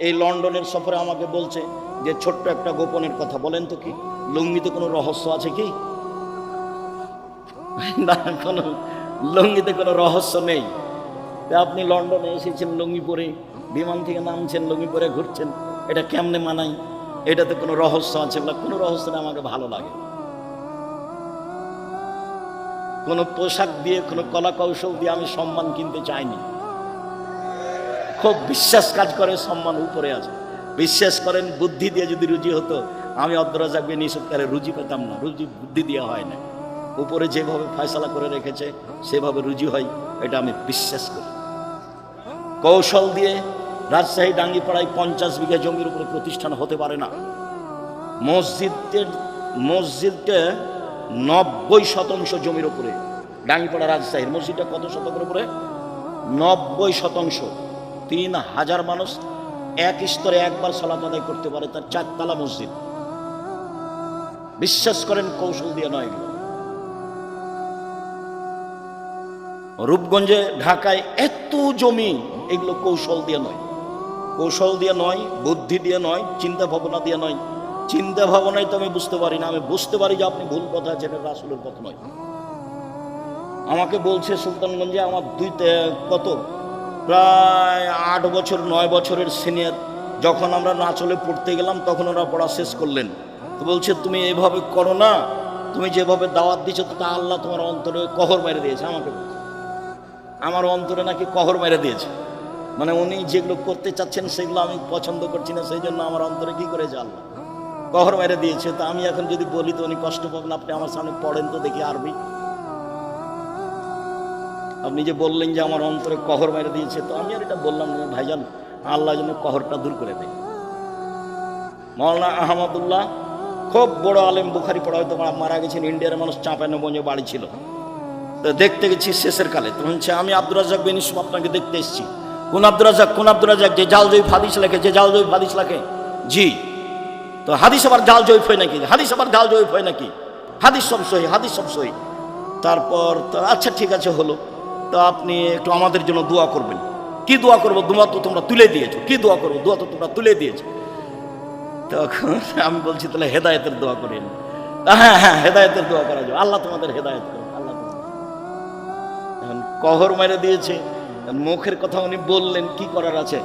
এই লন্ডনের সফরে আমাকে বলছে যে ছোট্ট একটা গোপনের কথা বলেন তো, কি লুঙ্গিতে কোনো রহস্য আছে কি? না, কোনো লুঙ্গিতে কোনো রহস্য নেই। আপনি লন্ডনে এসেছেন লুঙ্গি পরে, বিমান থেকে নামছেন লুঙ্গি পরে ঘুরছেন, এটা কেমনে মানাই? এটাতে কোনো রহস্য আছে? কোনো রহস্য নেই। আমাকে ভালো লাগে। কোনো পোশাক দিয়ে, কোনো কলা কৌশল দিয়ে আমি সম্মান কিনতে চাইনি। খুব বিশ্বাস কাজ করে, সম্মান উপরে আছে। বিশ্বাস করেন, বুদ্ধি দিয়ে যদি রুজি হতো, আমি আব্দুর রাজ্জাক বিন ইউসুফ রুজি পেতাম না। রুজি বুদ্ধি দিয়ে হয় না, উপরে যেভাবে ফয়সালা করে রেখেছে সেভাবে রুজি হয়, এটা আমি বিশ্বাস করি। কৌশল দিয়ে রাজশাহী ডাঙ্গিপাড়ায় 50 বিঘা জমির উপরে প্রতিষ্ঠান হতে পারে না। মসজিদটা 90% জমির উপরে। ডাঙ্গিপাড়া রাজশাহীর মসজিদটা কত শতকের উপরে? 90%। 3000 মানুষ এক স্তরে একবার সালাত আদায় করতে পারে, তার 4 তলা মসজিদ। বিশ্বাস করেন, কৌশল দিয়ে নয়। রূপগঞ্জে, ঢাকায় এত জমি, এগুলো কৌশল দিয়ে নয়। কৌশল দিয়ে নয়, বুদ্ধি দিয়ে নয়, চিন্তা ভাবনা দিয়ে নয়। চিন্তা ভাবনায় তো আমি বুঝতে পারি না। আমি বুঝতে পারি যে আপনি ভুল কথা, যেটা রাসূলের পথ নয়। আমাকে বলছে সুলতানগঞ্জে আমার প্রায় 8 বছর 9 বছরের সিনিয়র, যখন আমরা নাচলে পড়তে গেলাম তখন ওরা পড়া শেষ করলেন। তো বলছে তুমি এভাবে করো না, তুমি যেভাবে দাওয়াত দিচ্ছ তা আল্লাহ তোমার অন্তরে কহর মেরে দিয়েছে। আমাকে বলছে আমার অন্তরে নাকি কহর মেরে দিয়েছে, মানে উনি যেগুলো করতে চাচ্ছেন সেগুলো আমি পছন্দ করছি না, সেই জন্য আমার অন্তরে কি করেছে আল্লাহ কহর মেরে দিয়েছে। তা আমি এখন যদি বলি তো উনি কষ্ট পাবেন। আপনি আমার সামনে পড়েন তো দেখি আরবি। আপনি যে বললেন যে আমার অন্তরে কহর মেরে দিয়েছে, তো আমি আর এটা বললাম না ভাইজান, আল্লাহ যেন কহরটা দূর করে দেয়। মাওলানা আহমদুল্লাহ খুব বড় আলেম, বুখারি পড়া, হয়তো মারা গেছেন। ইন্ডিয়ার মানুষ, চাঁপাইনবাবগঞ্জে বাড়ি ছিল। তো দেখতে গেছি শেষের কালে, তো বলছে আমি আব্দুর রাজ্জাক বিন ইউসুফ আপনাকে দেখতে এসেছি। কোন আব্দুর রাজ্জাক? কোন আব্দুর রাজ্জাক? যে জাল জয়ীফ হাদিস লেখে, যে জাল জয়ীফ হাদিস লেখে। জি। তো হাদিস আবার জাল জয়ীফ হয় নাকি? হাদিস আবার জাল জয়ীফ হয় নাকি? হাদিস সব সহি, হাদিস সব সহি। তারপর তো আচ্ছা ঠিক আছে হলো, তো আপনি একটু আমাদের জন্য দোয়া করবেন। কি দোয়া করবো? দোয়া তো তোমরা তুলে দিয়েছো। কি দোয়া করবো? দোয়া তো তোমরা তুলে দিয়েছো। তখন আমি বলছি তাহলে হেদায়েতের দোয়া করেন। হ্যাঁ হ্যাঁ, হেদায়েতের দোয়া করা যাবে, আল্লাহ তোমাদের হেদায়েত করুন, আল্লাহ। এখন কহর মেরে দিয়েছে, মুখের কথা উনি বললেন, কি করার আছে?